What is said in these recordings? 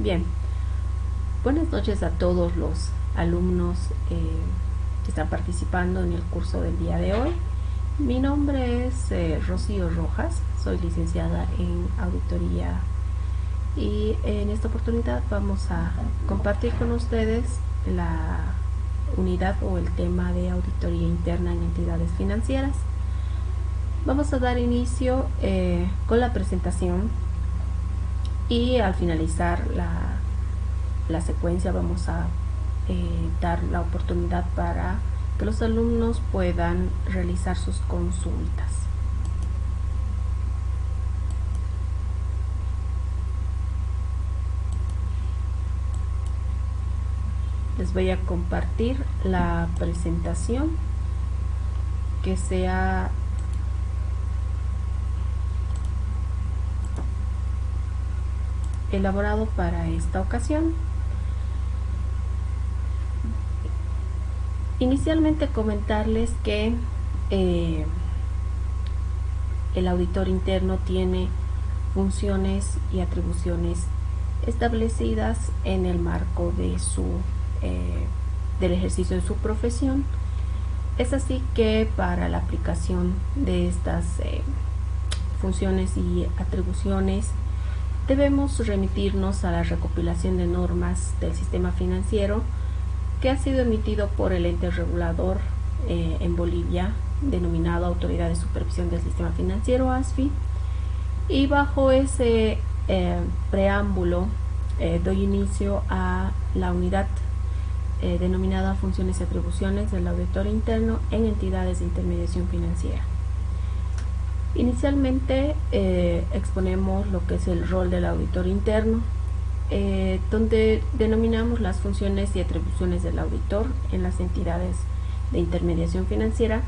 Bien, buenas noches a todos los alumnos que están participando en el curso del día de hoy. Mi nombre es Rocío Rojas, soy licenciada en auditoría y en esta oportunidad vamos a compartir con ustedes la unidad o el tema de auditoría interna en entidades financieras. Vamos a dar inicio con la presentación y al finalizar la secuencia vamos a dar la oportunidad para que los alumnos puedan realizar sus consultas. Les voy a compartir la presentación que sea elaborado para esta ocasión. Inicialmente comentarles que el auditor interno tiene funciones y atribuciones establecidas en el marco de del ejercicio de su profesión. Es así que para la aplicación de estas funciones y atribuciones debemos remitirnos a la recopilación de normas del sistema financiero que ha sido emitido por el ente regulador en Bolivia, denominado Autoridad de Supervisión del Sistema Financiero, ASFI, y bajo ese preámbulo doy inicio a la unidad denominada Funciones y Atribuciones del Auditor Interno en entidades de intermediación financiera. Inicialmente exponemos lo que es el rol del auditor interno, donde denominamos las funciones y atribuciones del auditor en las entidades de intermediación financiera.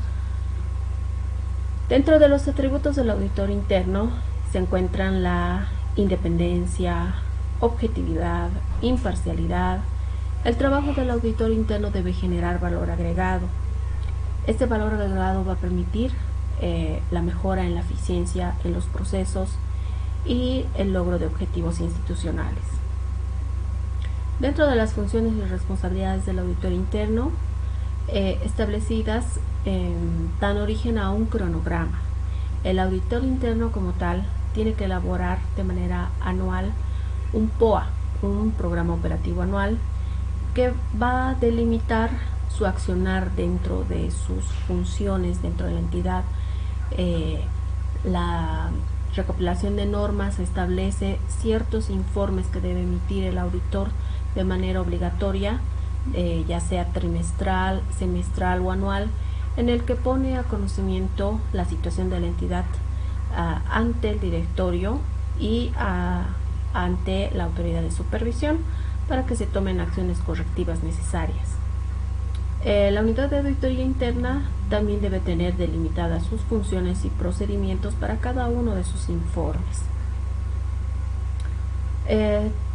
Dentro de los atributos del auditor interno se encuentran la independencia, objetividad, imparcialidad. El trabajo del auditor interno debe generar valor agregado. Este valor agregado va a permitir la mejora en la eficiencia en los procesos y el logro de objetivos institucionales. Dentro de las funciones y responsabilidades del auditor interno establecidas dan origen a un cronograma. El auditor interno como tal tiene que elaborar de manera anual un POA, un programa operativo anual, que va a delimitar su accionar dentro de sus funciones dentro de la entidad. La recopilación de normas establece ciertos informes que debe emitir el auditor de manera obligatoria, ya sea trimestral, semestral o anual, en el que pone a conocimiento la situación de la entidad ante el directorio y ante la autoridad de supervisión para que se tomen acciones correctivas necesarias. La unidad de auditoría interna también debe tener delimitadas sus funciones y procedimientos para cada uno de sus informes.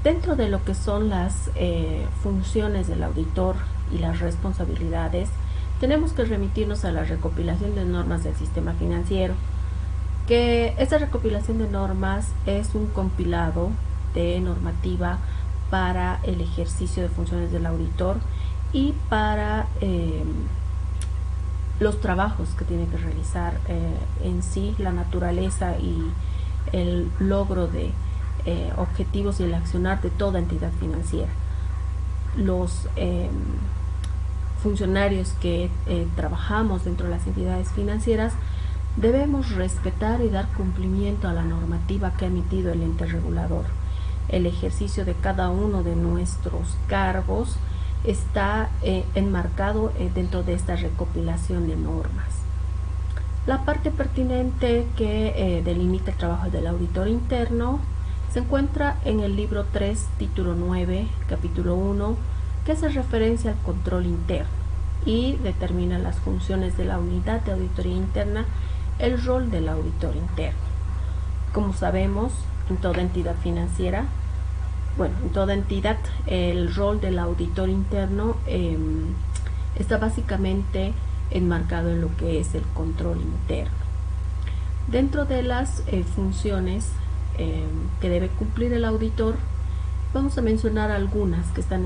Dentro de lo que son las funciones del auditor y las responsabilidades, tenemos que remitirnos a la recopilación de normas del sistema financiero, que esta recopilación de normas es un compilado de normativa para el ejercicio de funciones del auditor y para los trabajos que tiene que realizar en sí, la naturaleza y el logro de objetivos y el accionar de toda entidad financiera. Los funcionarios que trabajamos dentro de las entidades financieras debemos respetar y dar cumplimiento a la normativa que ha emitido el ente regulador. El ejercicio de cada uno de nuestros cargos está enmarcado dentro de esta recopilación de normas. La parte pertinente que delimita el trabajo del auditor interno se encuentra en el libro 3, título 9, capítulo 1, que hace referencia al control interno y determina las funciones de la unidad de auditoría interna, el rol del auditor interno. Como sabemos, en toda entidad financiera, en toda entidad, el rol del auditor interno está básicamente enmarcado en lo que es el control interno. Dentro de las funciones que debe cumplir el auditor Vamos a mencionar algunas que están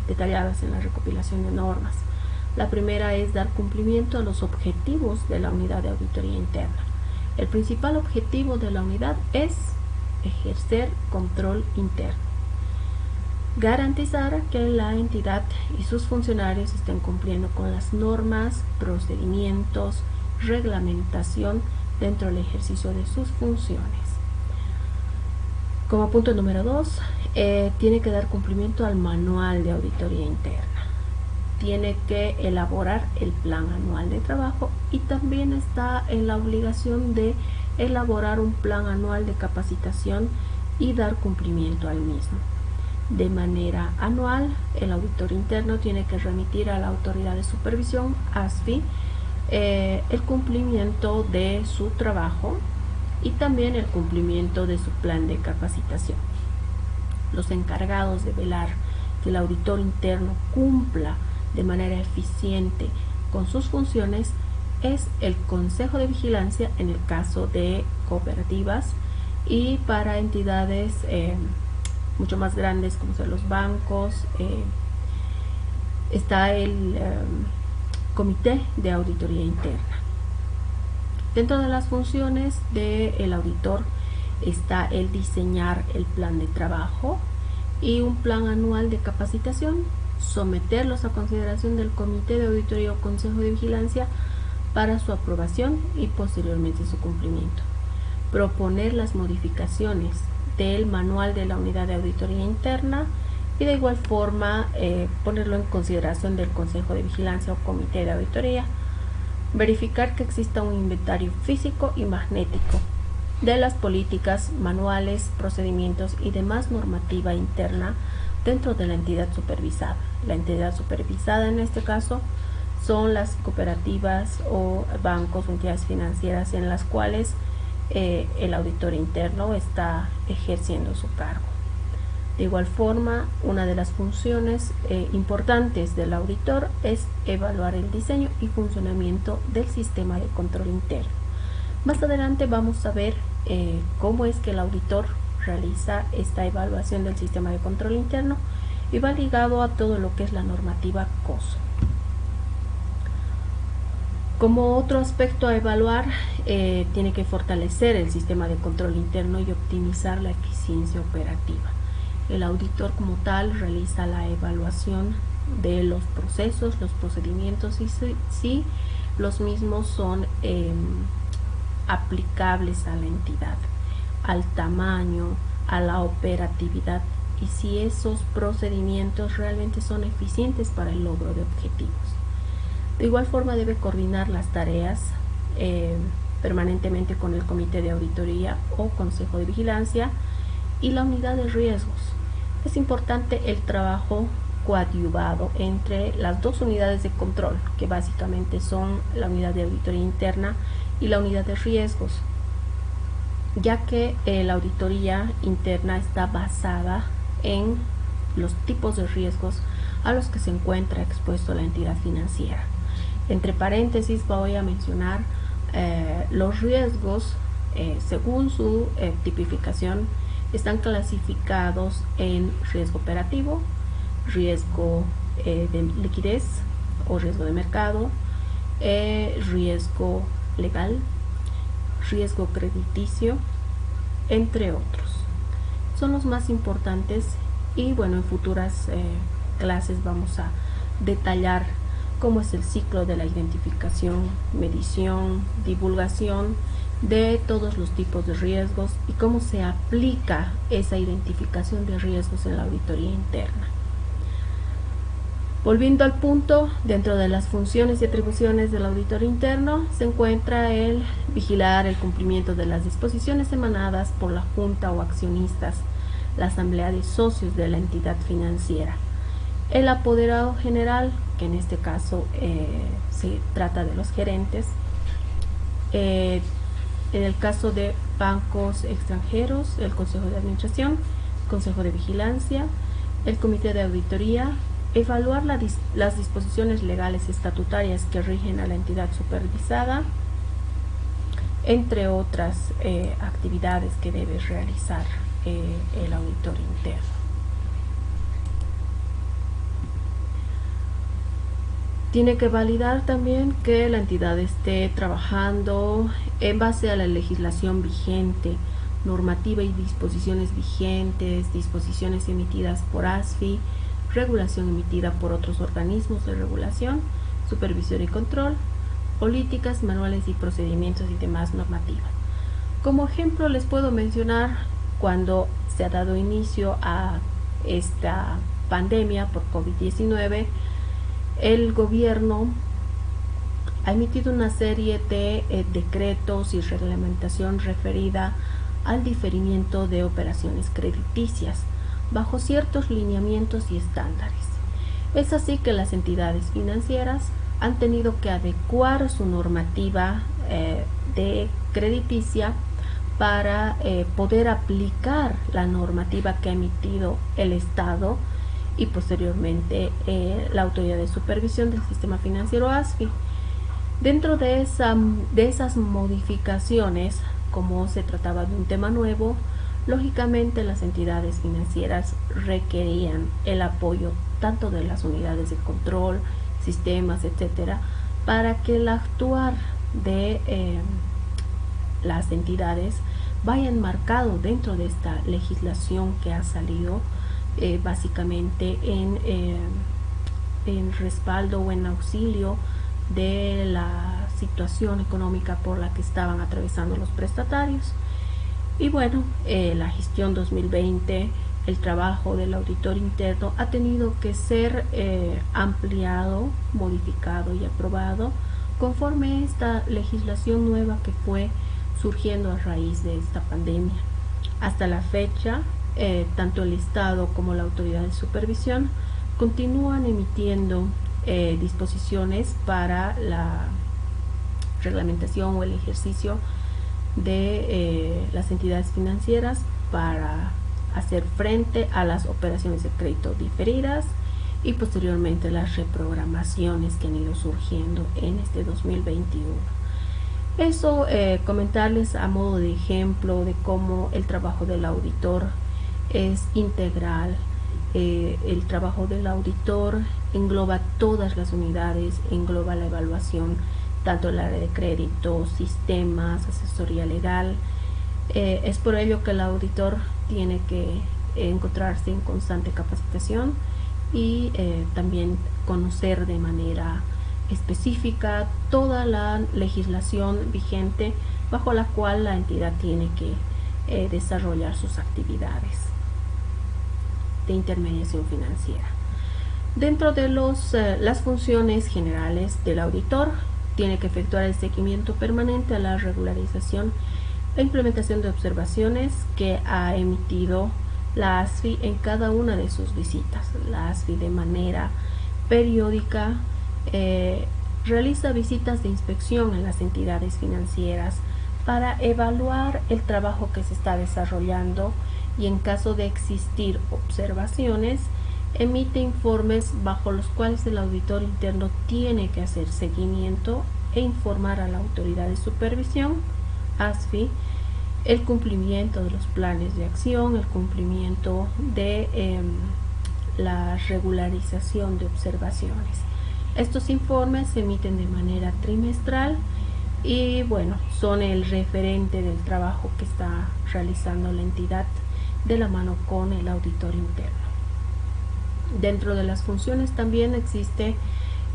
detalladas en la recopilación de normas. La primera es dar cumplimiento a los objetivos de la unidad de auditoría interna. El principal objetivo de la unidad es ejercer control interno, garantizar que la entidad y sus funcionarios estén cumpliendo con las normas, procedimientos, reglamentación dentro del ejercicio de sus funciones. Como punto número 2, tiene que dar cumplimiento al manual de auditoría interna. Tiene que elaborar el plan anual de trabajo y también está en la obligación de elaborar un plan anual de capacitación y dar cumplimiento al mismo. De manera anual, el auditor interno tiene que remitir a la autoridad de supervisión, ASFI, el cumplimiento de su trabajo y también el cumplimiento de su plan de capacitación. Los encargados de velar que el auditor interno cumpla de manera eficiente con sus funciones es el Consejo de Vigilancia en el caso de cooperativas, y para entidades mucho más grandes como son los bancos, está el Comité de Auditoría Interna. Dentro de las funciones del auditor está el diseñar el plan de trabajo y un plan anual de capacitación, someterlos a consideración del Comité de Auditoría o Consejo de Vigilancia para su aprobación y posteriormente su cumplimiento. Proponer las modificaciones del manual de la unidad de auditoría interna y de igual forma ponerlo en consideración del Consejo de Vigilancia o Comité de Auditoría. Verificar que exista un inventario físico y magnético de las políticas, manuales, procedimientos y demás normativa interna dentro de la entidad supervisada. La entidad supervisada en este caso son las cooperativas o bancos o entidades financieras en las cuales el auditor interno está ejerciendo su cargo. De igual forma, una de las funciones importantes del auditor es evaluar el diseño y funcionamiento del sistema de control interno. Más adelante vamos a ver cómo es que el auditor realiza esta evaluación del sistema de control interno y va ligado a todo lo que es la normativa COSO. Como otro aspecto a evaluar, tiene que fortalecer el sistema de control interno y optimizar la eficiencia operativa. El auditor como tal realiza la evaluación de los procesos, los procedimientos y si los mismos son aplicables a la entidad, al tamaño, a la operatividad y si esos procedimientos realmente son eficientes para el logro de objetivos. De igual forma debe coordinar las tareas permanentemente con el Comité de Auditoría o Consejo de Vigilancia y la unidad de riesgos. Es importante el trabajo coadyuvado entre las dos unidades de control, que básicamente son la unidad de auditoría interna y la unidad de riesgos, ya que la auditoría interna está basada en los tipos de riesgos a los que se encuentra expuesto la entidad financiera. Entre paréntesis voy a mencionar los riesgos según su tipificación están clasificados en riesgo operativo, riesgo de liquidez o riesgo de mercado, riesgo legal, riesgo crediticio, entre otros. Son los más importantes y bueno, en futuras clases vamos a detallar cómo es el ciclo de la identificación, medición, divulgación de todos los tipos de riesgos y cómo se aplica esa identificación de riesgos en la auditoría interna. Volviendo al punto, dentro de las funciones y atribuciones del auditor interno se encuentra el vigilar el cumplimiento de las disposiciones emanadas por la junta o accionistas, la asamblea de socios de la entidad financiera, el apoderado general, que en este caso se trata de los gerentes, en el caso de bancos extranjeros, el Consejo de Administración, Consejo de Vigilancia, el Comité de Auditoría, evaluar las disposiciones legales estatutarias que rigen a la entidad supervisada, entre otras actividades que debe realizar el auditor interno. Tiene que validar también que la entidad esté trabajando en base a la legislación vigente, normativa y disposiciones vigentes, disposiciones emitidas por ASFI, regulación emitida por otros organismos de regulación, supervisión y control, políticas, manuales y procedimientos y demás normativas. Como ejemplo les puedo mencionar cuando se ha dado inicio a esta pandemia por COVID-19, el gobierno ha emitido una serie de decretos y reglamentación referida al diferimiento de operaciones crediticias bajo ciertos lineamientos y estándares. Es así que las entidades financieras han tenido que adecuar su normativa de crediticia para poder aplicar la normativa que ha emitido el Estado y posteriormente la Autoridad de Supervisión del Sistema Financiero ASFI. Dentro de esas modificaciones, como se trataba de un tema nuevo, lógicamente las entidades financieras requerían el apoyo tanto de las unidades de control, sistemas, etcétera, para que el actuar de las entidades vaya enmarcado dentro de esta legislación que ha salido básicamente en respaldo o en auxilio de la situación económica por la que estaban atravesando los prestatarios. Y bueno, la gestión 2020, el trabajo del auditor interno ha tenido que ser ampliado, modificado y aprobado conforme a esta legislación nueva que fue surgiendo a raíz de esta pandemia. Hasta la fecha, tanto el Estado como la Autoridad de Supervisión continúan emitiendo disposiciones para la reglamentación o el ejercicio de las entidades financieras para hacer frente a las operaciones de crédito diferidas y posteriormente las reprogramaciones que han ido surgiendo en este 2021. Eso comentarles a modo de ejemplo de cómo el trabajo del auditor es integral. El trabajo del auditor engloba todas las unidades, engloba la evaluación, tanto el área de crédito, sistemas, asesoría legal. Es por ello que el auditor tiene que encontrarse en constante capacitación y también conocer de manera específica toda la legislación vigente bajo la cual la entidad tiene que desarrollar sus actividades de intermediación financiera. Dentro de las funciones generales del auditor, tiene que efectuar el seguimiento permanente a la regularización e implementación de observaciones que ha emitido la ASFI en cada una de sus visitas. La ASFI de manera periódica realiza visitas de inspección en las entidades financieras para evaluar el trabajo que se está desarrollando y en caso de existir observaciones emite informes bajo los cuales el auditor interno tiene que hacer seguimiento e informar a la autoridad de supervisión, ASFI, el cumplimiento de los planes de acción, el cumplimiento de la regularización de observaciones. Estos informes se emiten de manera trimestral y bueno, son el referente del trabajo que está realizando la entidad de la mano con el auditor interno. Dentro de las funciones también existe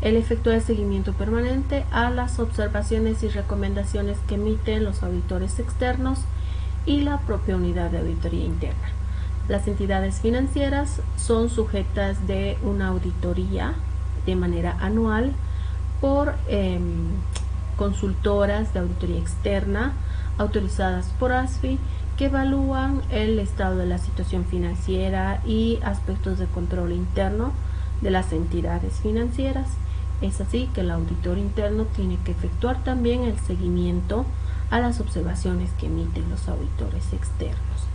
el efectuar el seguimiento permanente a las observaciones y recomendaciones que emiten los auditores externos y la propia unidad de auditoría interna. Las entidades financieras son sujetas de una auditoría de manera anual por consultoras de auditoría externa autorizadas por ASFI que evalúan el estado de la situación financiera y aspectos de control interno de las entidades financieras. Es así que el auditor interno tiene que efectuar también el seguimiento a las observaciones que emiten los auditores externos.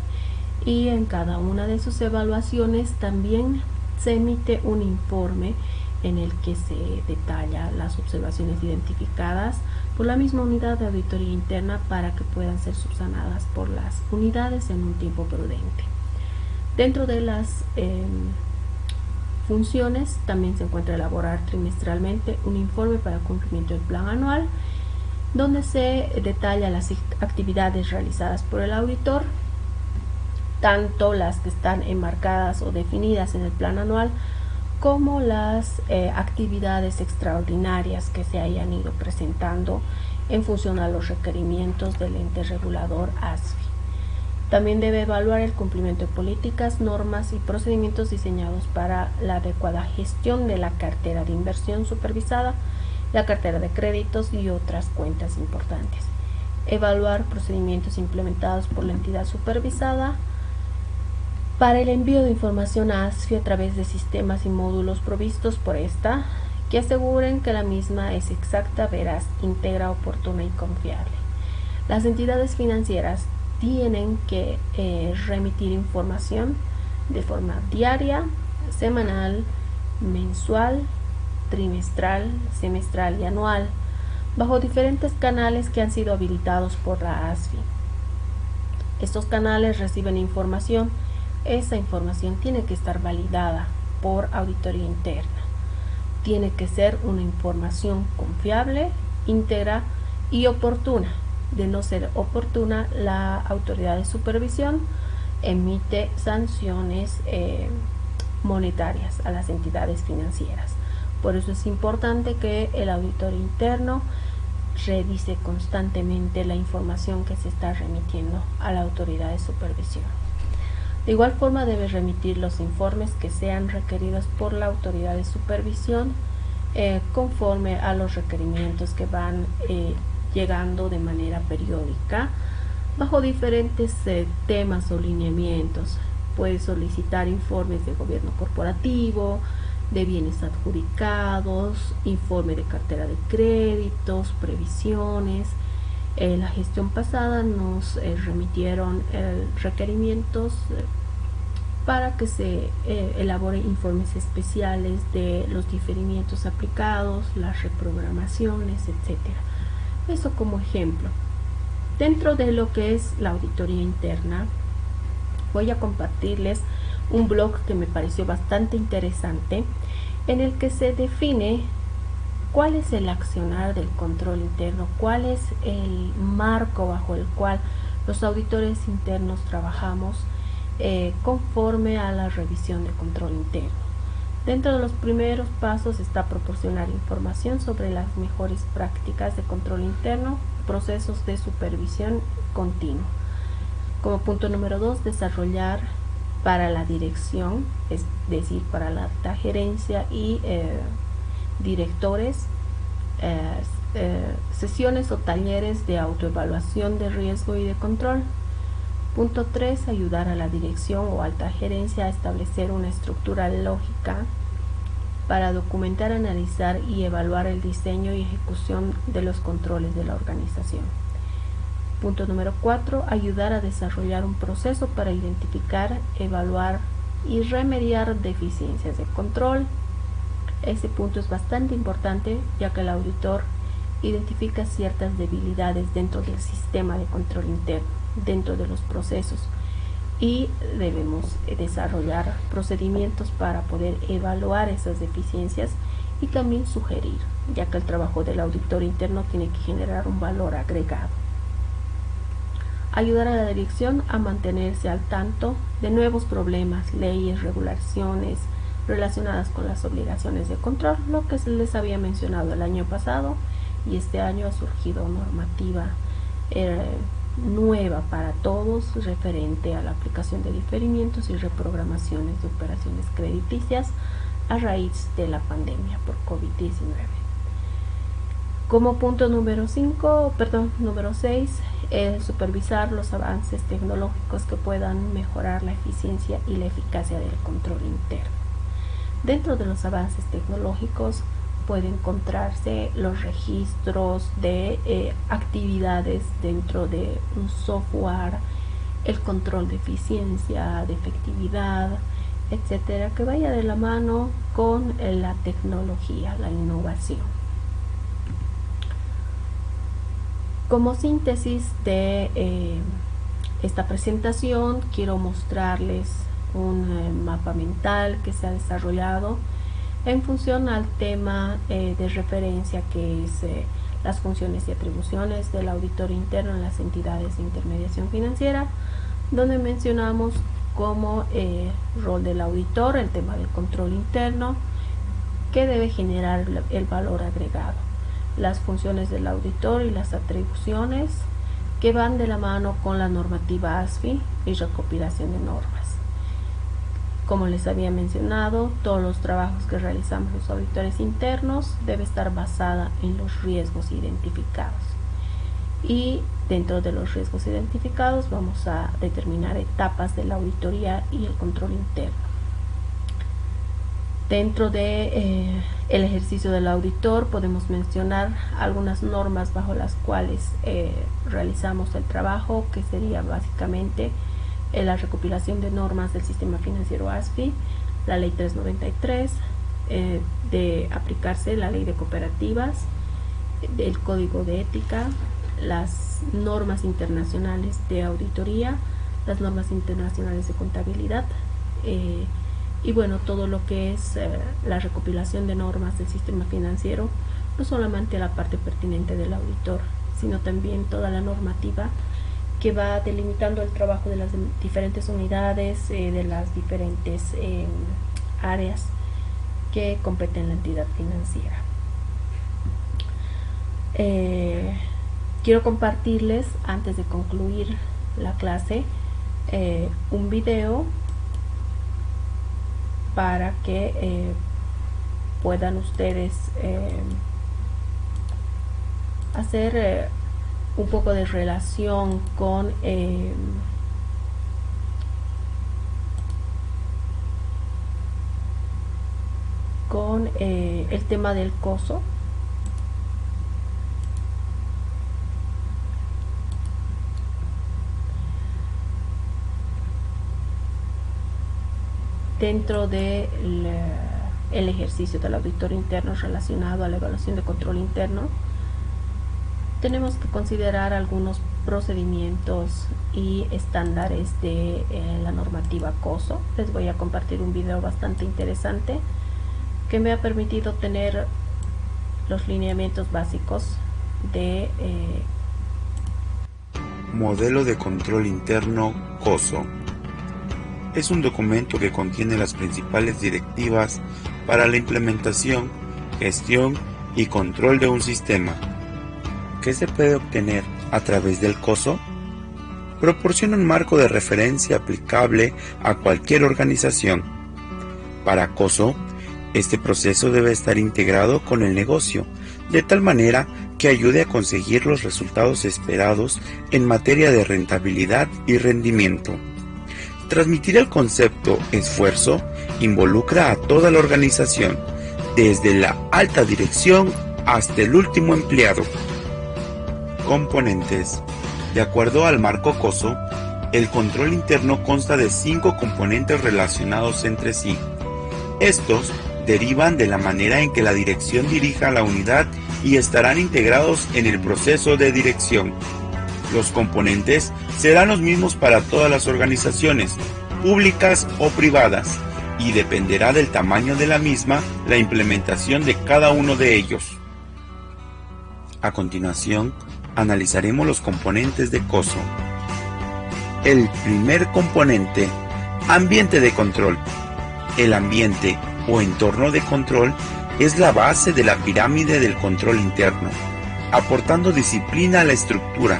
Y en cada una de sus evaluaciones también se emite un informe en el que se detalla las observaciones identificadas por la misma unidad de auditoría interna para que puedan ser subsanadas por las unidades en un tiempo prudente. Dentro de las funciones también se encuentra elaborar trimestralmente un informe para cumplimiento del plan anual, donde se detalla las actividades realizadas por el auditor, tanto las que están enmarcadas o definidas en el plan anual, como las actividades extraordinarias que se hayan ido presentando en función a los requerimientos del ente regulador ASFI. También debe evaluar el cumplimiento de políticas, normas y procedimientos diseñados para la adecuada gestión de la cartera de inversión supervisada, la cartera de créditos y otras cuentas importantes. Evaluar procedimientos implementados por la entidad supervisada para el envío de información a ASFI a través de sistemas y módulos provistos por esta, que aseguren que la misma es exacta, veraz, íntegra, oportuna y confiable. Las entidades financieras tienen que remitir información de forma diaria, semanal, mensual, trimestral, semestral y anual, bajo diferentes canales que han sido habilitados por la ASFI. Estos canales reciben información. Esa información tiene que estar validada por auditoría interna. Tiene que ser una información confiable, íntegra y oportuna. De no ser oportuna, la autoridad de supervisión emite sanciones monetarias a las entidades financieras. Por eso es importante que el auditor interno revise constantemente la información que se está remitiendo a la autoridad de supervisión. De igual forma, debe remitir los informes que sean requeridos por la autoridad de supervisión conforme a los requerimientos que van llegando de manera periódica bajo diferentes temas o lineamientos. Puede solicitar informes de gobierno corporativo, de bienes adjudicados, informe de cartera de créditos, previsiones. La gestión pasada nos remitieron requerimientos para que se elaboren informes especiales de los diferimientos aplicados, las reprogramaciones, etc. Eso como ejemplo. Dentro de lo que es la auditoría interna, voy a compartirles un blog que me pareció bastante interesante, en el que se define cuál es el accionar del control interno, cuál es el marco bajo el cual los auditores internos trabajamos conforme a la revisión de control interno. Dentro de los primeros pasos está proporcionar información sobre las mejores prácticas de control interno, procesos de supervisión continua. Como punto número 2, desarrollar para la dirección, es decir, para la alta gerencia y directores, sesiones o talleres de autoevaluación de riesgo y de control. Punto 3, ayudar a la dirección o alta gerencia a establecer una estructura lógica para documentar, analizar y evaluar el diseño y ejecución de los controles de la organización. Punto número 4, ayudar a desarrollar un proceso para identificar, evaluar y remediar deficiencias de control. Ese punto es bastante importante, ya que el auditor identifica ciertas debilidades dentro del sistema de control interno, dentro de los procesos, y debemos desarrollar procedimientos para poder evaluar esas deficiencias y también sugerir, ya que el trabajo del auditor interno tiene que generar un valor agregado. Ayudar a la dirección a mantenerse al tanto de nuevos problemas, leyes, regulaciones relacionadas con las obligaciones de control, lo que les había mencionado el año pasado, y este año ha surgido normativa nueva para todos referente a la aplicación de diferimientos y reprogramaciones de operaciones crediticias a raíz de la pandemia por COVID-19. Como punto número 6, supervisar los avances tecnológicos que puedan mejorar la eficiencia y la eficacia del control interno. Dentro de los avances tecnológicos puede encontrarse los registros de actividades dentro de un software, el control de eficiencia, de efectividad, etcétera, que vaya de la mano con la tecnología, la innovación. Como síntesis de esta presentación, quiero mostrarles un mapa mental que se ha desarrollado en función al tema de referencia que es las funciones y atribuciones del auditor interno en las entidades de intermediación financiera, donde mencionamos como rol del auditor el tema del control interno que debe generar el valor agregado, las funciones del auditor y las atribuciones que van de la mano con la normativa ASFI y recopilación de normas. Como les había mencionado, todos los trabajos que realizamos los auditores internos debe estar basada en los riesgos identificados. Y dentro de los riesgos identificados vamos a determinar etapas de la auditoría y el control interno. Dentro de el ejercicio del auditor podemos mencionar algunas normas bajo las cuales realizamos el trabajo, que sería básicamente la recopilación de normas del sistema financiero ASFI, la ley 393, de aplicarse la ley de cooperativas, el código de ética, las normas internacionales de auditoría, las normas internacionales de contabilidad, y bueno, todo lo que es la recopilación de normas del sistema financiero, no solamente la parte pertinente del auditor, sino también toda la normativa que va delimitando el trabajo de las diferentes unidades, de las diferentes áreas que competen la entidad financiera. Quiero compartirles, antes de concluir la clase, un video para que puedan ustedes hacer un poco de relación con el tema del coso. Dentro del ejercicio del auditor interno relacionado a la evaluación de control interno, tenemos que considerar algunos procedimientos y estándares de la normativa COSO. Les voy a compartir un video bastante interesante que me ha permitido tener los lineamientos básicos de Modelo de control interno COSO. Es un documento que contiene las principales directivas para la implementación, gestión y control de un sistema. ¿Qué se puede obtener a través del COSO? Proporciona un marco de referencia aplicable a cualquier organización. Para COSO, este proceso debe estar integrado con el negocio, de tal manera que ayude a conseguir los resultados esperados en materia de rentabilidad y rendimiento. Transmitir el concepto esfuerzo involucra a toda la organización, desde la alta dirección hasta el último empleado. Componentes. De acuerdo al marco COSO, el control interno consta de 5 componentes relacionados entre sí. Estos derivan de la manera en que la dirección dirija la unidad y estarán integrados en el proceso de dirección. Los componentes serán los mismos para todas las organizaciones, públicas o privadas, y dependerá del tamaño de la misma la implementación de cada uno de ellos. A continuación, analizaremos los componentes de COSO. El primer componente, ambiente de control. El ambiente o entorno de control es la base de la pirámide del control interno, aportando disciplina a la estructura.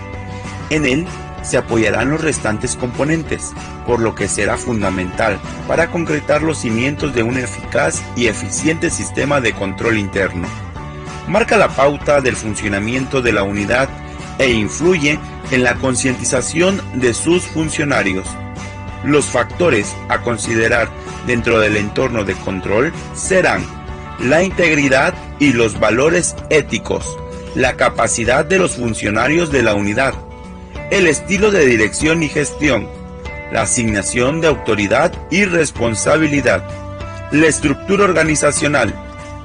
En él se apoyarán los restantes componentes, por lo que será fundamental para concretar los cimientos de un eficaz y eficiente sistema de control interno. Marca la pauta del funcionamiento de la unidad e influye en la concientización de sus funcionarios. Los factores a considerar dentro del entorno de control serán la integridad y los valores éticos, la capacidad de los funcionarios de la unidad, el estilo de dirección y gestión, la asignación de autoridad y responsabilidad, la estructura organizacional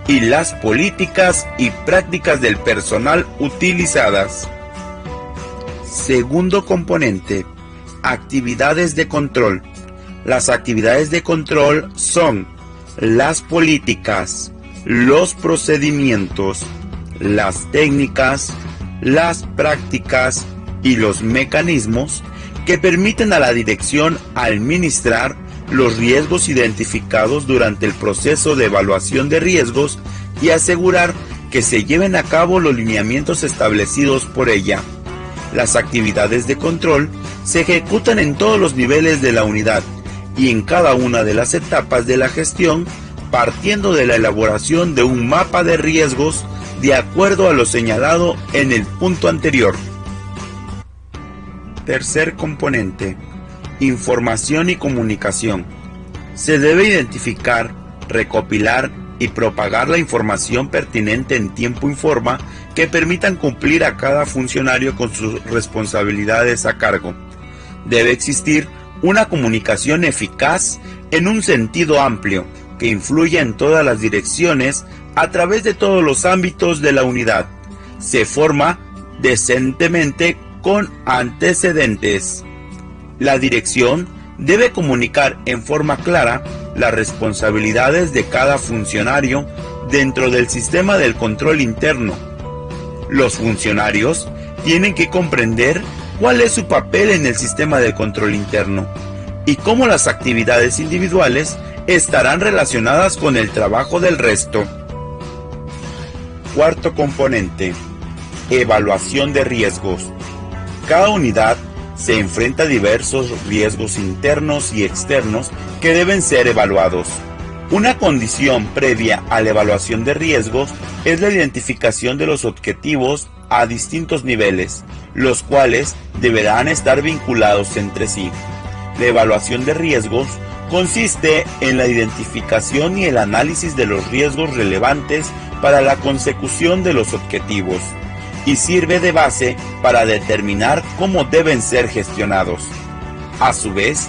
y las políticas y prácticas del personal utilizadas. Segundo componente, actividades de control. Las actividades de control son las políticas, los procedimientos, las técnicas, las prácticas y los mecanismos que permiten a la dirección administrar los riesgos identificados durante el proceso de evaluación de riesgos y asegurar que se lleven a cabo los lineamientos establecidos por ella. Las actividades de control se ejecutan en todos los niveles de la unidad y en cada una de las etapas de la gestión, partiendo de la elaboración de un mapa de riesgos de acuerdo a lo señalado en el punto anterior. Tercer componente: información y comunicación. Se debe identificar, recopilar y propagar la información pertinente en tiempo y forma que permitan cumplir a cada funcionario con sus responsabilidades a cargo. Debe existir una comunicación eficaz en un sentido amplio, que influya en todas las direcciones a través de todos los ámbitos de la unidad. Se forma decentemente con antecedentes. La dirección debe comunicar en forma clara las responsabilidades de cada funcionario dentro del sistema del control interno. Los funcionarios tienen que comprender cuál es su papel en el sistema de control interno y cómo las actividades individuales estarán relacionadas con el trabajo del resto. Cuarto componente: evaluación de riesgos. Cada unidad se enfrenta a diversos riesgos internos y externos que deben ser evaluados. Una condición previa a la evaluación de riesgos es la identificación de los objetivos a distintos niveles, los cuales deberán estar vinculados entre sí. La evaluación de riesgos consiste en la identificación y el análisis de los riesgos relevantes para la consecución de los objetivos, y sirve de base para determinar cómo deben ser gestionados. A su vez,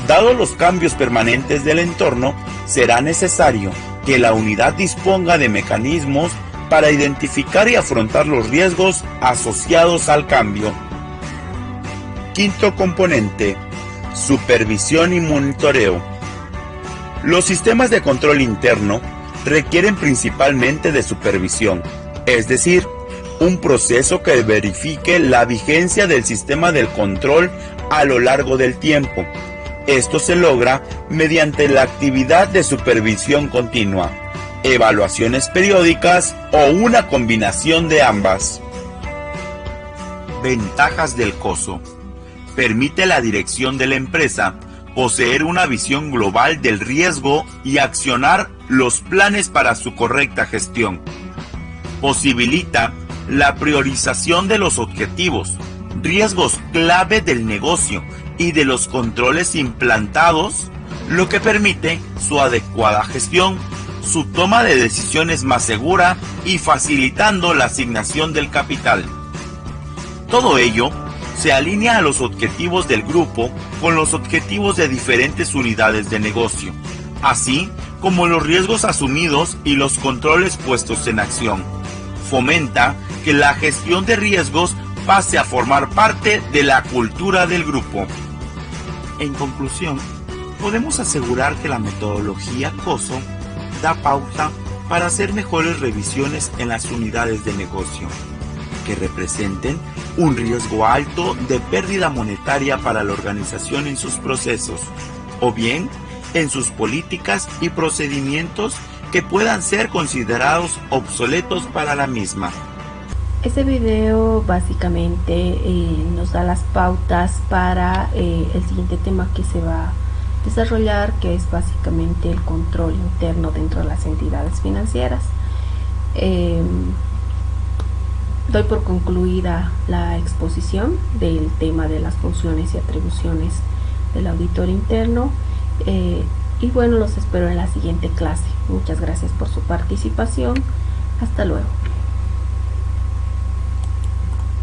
dados los cambios permanentes del entorno, será necesario que la unidad disponga de mecanismos para identificar y afrontar los riesgos asociados al cambio. Quinto componente: supervisión y monitoreo. Los sistemas de control interno requieren principalmente de supervisión, es decir, un proceso que verifique la vigencia del sistema del control a lo largo del tiempo. Esto se logra mediante la actividad de supervisión continua, evaluaciones periódicas o una combinación de ambas. Ventajas del COSO. Permite a la dirección de la empresa poseer una visión global del riesgo y accionar los planes para su correcta gestión. Posibilita la priorización de los objetivos, riesgos clave del negocio y de los controles implantados, lo que permite su adecuada gestión, su toma de decisiones más segura y facilitando la asignación del capital. Todo ello se alinea a los objetivos del grupo con los objetivos de diferentes unidades de negocio, así como los riesgos asumidos y los controles puestos en acción. Fomenta que la gestión de riesgos pase a formar parte de la cultura del grupo. En conclusión, podemos asegurar que la metodología COSO da pauta para hacer mejores revisiones en las unidades de negocio, que representen un riesgo alto de pérdida monetaria para la organización en sus procesos, o bien en sus políticas y procedimientos que puedan ser considerados obsoletos para la misma. Este video básicamente nos da las pautas para el siguiente tema que se va a desarrollar, que es básicamente el control interno dentro de las entidades financieras. Doy por concluida la exposición del tema de las funciones y atribuciones del auditor interno. Y bueno, los espero en la siguiente clase. Muchas gracias por su participación. Hasta luego.